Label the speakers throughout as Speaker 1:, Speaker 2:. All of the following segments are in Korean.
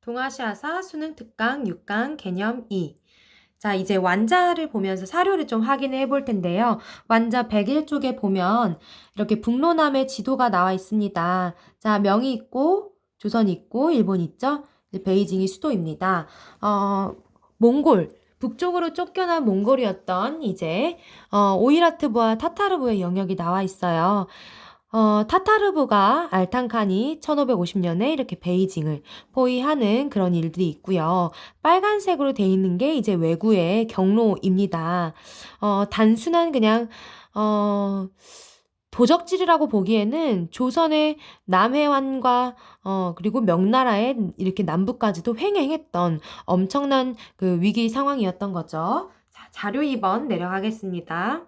Speaker 1: 동아시아사 수능 특강 6강 개념 2. 자, 이제 완자를 보면서 사료를 좀 확인해 볼 텐데요. 완자 101쪽에 보면 이렇게 북로남의 지도가 나와 있습니다. 자, 명이 있고 조선이 있고 일본이 있죠. 이제 베이징이 수도입니다. 몽골 북쪽으로 쫓겨난 몽골이었던 이제 오이라트부와 타타르부의 영역이 나와 있어요. 타타르부가 알탕칸이 1550년에 이렇게 베이징을 포위하는 그런 일들이 있고요. 빨간색으로 돼 있는 게 이제 외구의 경로입니다. 단순한 그냥 어, 도적질이라고 보기에는 조선의 남해안과 그리고 명나라의 이렇게 남부까지도 횡행했던 엄청난 그 위기 상황이었던 거죠. 자, 자료 2번 내려가겠습니다.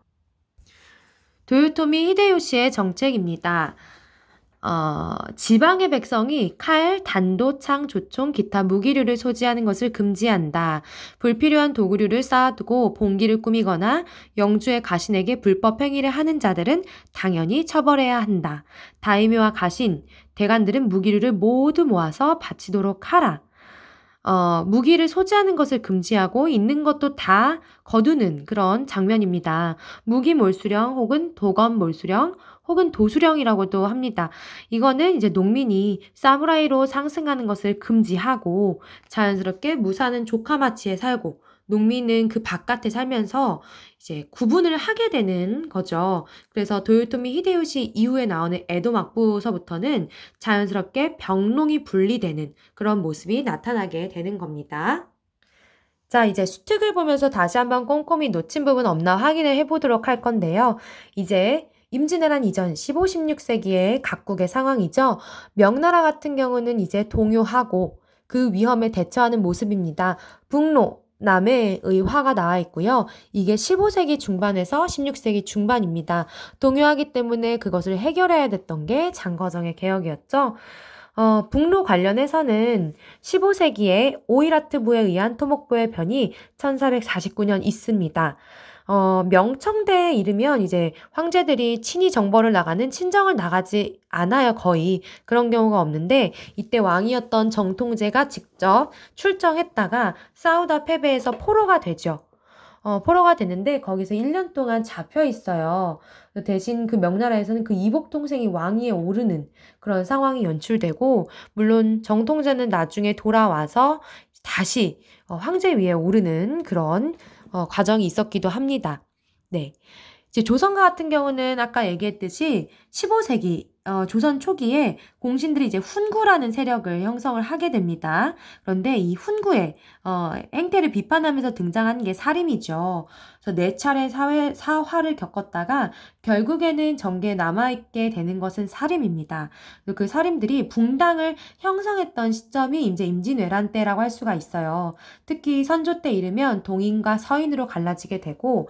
Speaker 1: 도요토미 히데요시의 정책입니다. 지방의 백성이 칼, 단도, 창, 조총, 기타 무기류를 소지하는 것을 금지한다. 불필요한 도구류를 쌓아두고 봉기를 꾸미거나 영주의 가신에게 불법 행위를 하는 자들은 당연히 처벌해야 한다. 다이묘와 가신, 대관들은 무기류를 모두 모아서 바치도록 하라. 무기를 소지하는 것을 금지하고 있는 것도 다 거두는 그런 장면입니다. 무기 몰수령 혹은 도검 몰수령 혹은 도수령이라고도 합니다. 이거는 이제 농민이 사무라이로 상승하는 것을 금지하고 자연스럽게 무사는 조카마치에 살고 농민은 그 바깥에 살면서 이제 구분을 하게 되는 거죠. 그래서 도요토미 히데요시 이후에 나오는 에도 막부서부터는 자연스럽게 병농이 분리되는 그런 모습이 나타나게 되는 겁니다. 자, 이제 수특을 보면서 다시 한번 꼼꼼히 놓친 부분 없나 확인을 해보도록 할 건데요. 이제 임진왜란 이전 15, 16세기의 각국의 상황이죠. 명나라 같은 경우는 이제 동요하고 그 위험에 대처하는 모습입니다. 북로, 남해의 화가 나와 있고요. 이게 15세기 중반에서 16세기 중반입니다. 동요하기 때문에 그것을 해결해야 됐던 게 장거정의 개혁이었죠. 북로 관련해서는 15세기에 오이라트부에 의한 토목부의 변이 1449년 있습니다. 명청대에 이르면 이제 황제들이 친히 정벌을 나가는 친정을 나가지 않아요, 거의. 그런 경우가 없는데, 이때 왕이었던 정통제가 직접 출정했다가 싸우다 패배해서 포로가 되죠. 포로가 됐는데 거기서 1년 동안 잡혀 있어요. 대신 그 명나라에서는 그 이복 통생이 왕위에 오르는 그런 상황이 연출되고, 물론 정통제는 나중에 돌아와서 다시 황제 위에 오르는 그런 과정이 있었기도 합니다. 네. 이제 조선과 같은 경우는 아까 얘기했듯이 15세기 조선 초기에 공신들이 이제 훈구라는 세력을 형성을 하게 됩니다. 그런데 이 훈구의 행태를 비판하면서 등장한 게 사림이죠. 그래서 네 차례 사화를 겪었다가 결국에는 정계에 남아있게 되는 것은 사림입니다. 그 사림들이 붕당을 형성했던 시점이 이제 임진왜란 때라고 할 수가 있어요. 특히 선조 때 이르면 동인과 서인으로 갈라지게 되고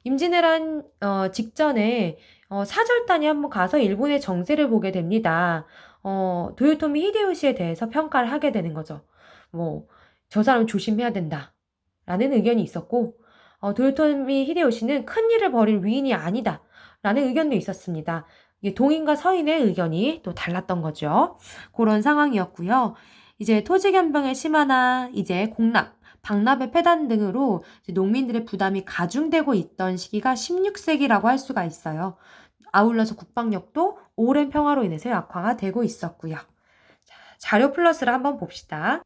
Speaker 1: 임진왜란 직전에 사절단이 한번 가서 일본의 정세를 보게 됩니다. 도요토미 히데요시에 대해서 평가를 하게 되는 거죠. 뭐, 저 사람 조심해야 된다. 라는 의견이 있었고, 도요토미 히데요시는 큰 일을 벌일 위인이 아니다. 라는 의견도 있었습니다. 이게 동인과 서인의 의견이 또 달랐던 거죠. 그런 상황이었고요. 이제 토지견병의 심화나 이제 공납, 박납의 폐단 등으로 농민들의 부담이 가중되고 있던 시기가 16세기라고 할 수가 있어요. 아울러서 국방력도 오랜 평화로 인해서 약화가 되고 있었고요. 자료 플러스를 한번 봅시다.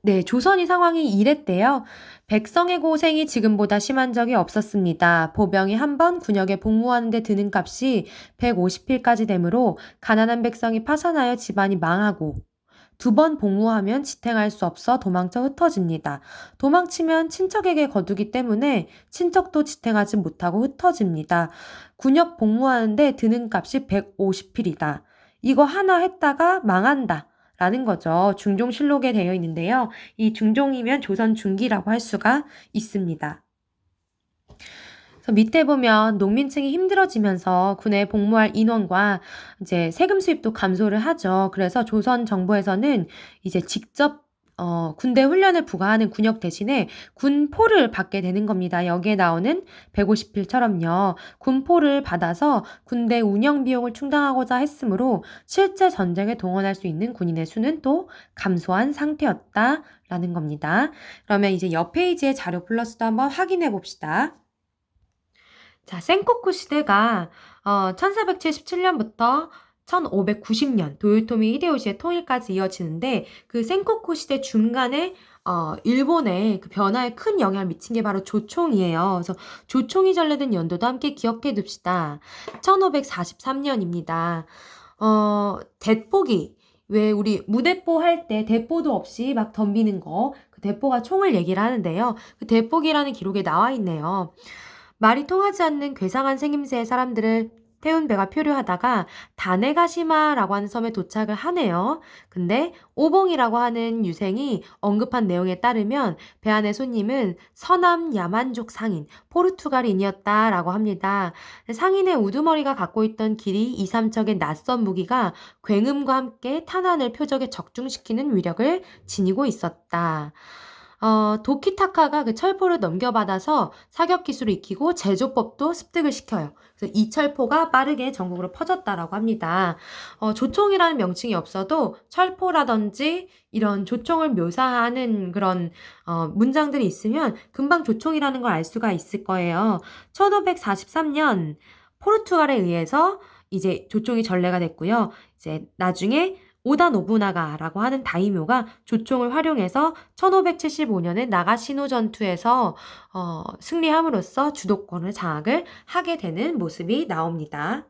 Speaker 1: 네, 조선이 상황이 이랬대요. 백성의 고생이 지금보다 심한 적이 없었습니다. 보병이 한 번 군역에 복무하는데 드는 값이 150필까지 되므로 가난한 백성이 파산하여 집안이 망하고 2번 복무하면 지탱할 수 없어 도망쳐 흩어집니다. 도망치면 친척에게 거두기 때문에 친척도 지탱하지 못하고 흩어집니다. 군역 복무하는데 드는 값이 150필이다. 이거 하나 했다가 망한다. 라는 거죠. 중종실록에 되어 있는데요. 이 중종이면 조선 중기라고 할 수가 있습니다. 그래서 밑에 보면 농민층이 힘들어지면서 군에 복무할 인원과 이제 세금 수입도 감소를 하죠. 그래서 조선 정부에서는 이제 직접 군대 훈련을 부과하는 군역 대신에 군포를 받게 되는 겁니다. 여기에 나오는 150필처럼요. 군포를 받아서 군대 운영 비용을 충당하고자 했으므로 실제 전쟁에 동원할 수 있는 군인의 수는 또 감소한 상태였다라는 겁니다. 그러면 이제 옆 페이지의 자료 플러스도 한번 확인해 봅시다. 자, 센코쿠 시대가 1477년부터 1590년 도요토미 히데요시의 통일까지 이어지는데 그 센코쿠 시대 중간에 일본의 그 변화에 큰 영향을 미친 게 바로 조총이에요. 그래서 조총이 전래된 연도도 함께 기억해 둡시다. 1543년입니다. 대포기. 왜 우리 무대포 할 때 대포도 없이 막 덤비는 거, 그 대포가 총을 얘기를 하는데요. 그 대포기라는 기록에 나와 있네요. 말이 통하지 않는 괴상한 생김새의 사람들을 태운 배가 표류하다가 다네가시마라고 하는 섬에 도착을 하네요. 근데 오봉이라고 하는 유생이 언급한 내용에 따르면 배 안의 손님은 서남 야만족 상인, 포르투갈인이었다라고 합니다. 상인의 우두머리가 갖고 있던 길이 2, 3척의 낯선 무기가 굉음과 함께 탄환을 표적에 적중시키는 위력을 지니고 있었다. 도키타카가 그 철포를 넘겨받아서 사격 기술을 익히고 제조법도 습득을 시켜요. 그래서 이 철포가 빠르게 전국으로 퍼졌다라고 합니다. 조총이라는 명칭이 없어도 철포라든지 이런 조총을 묘사하는 그런 문장들이 있으면 금방 조총이라는 걸 알 수가 있을 거예요. 1543년 포르투갈에 의해서 이제 조총이 전래가 됐고요. 이제 나중에 오다 노부나가라고 하는 다이묘가 조총을 활용해서 1575년에 나가시노 전투에서 승리함으로써 주도권을 장악을 하게 되는 모습이 나옵니다.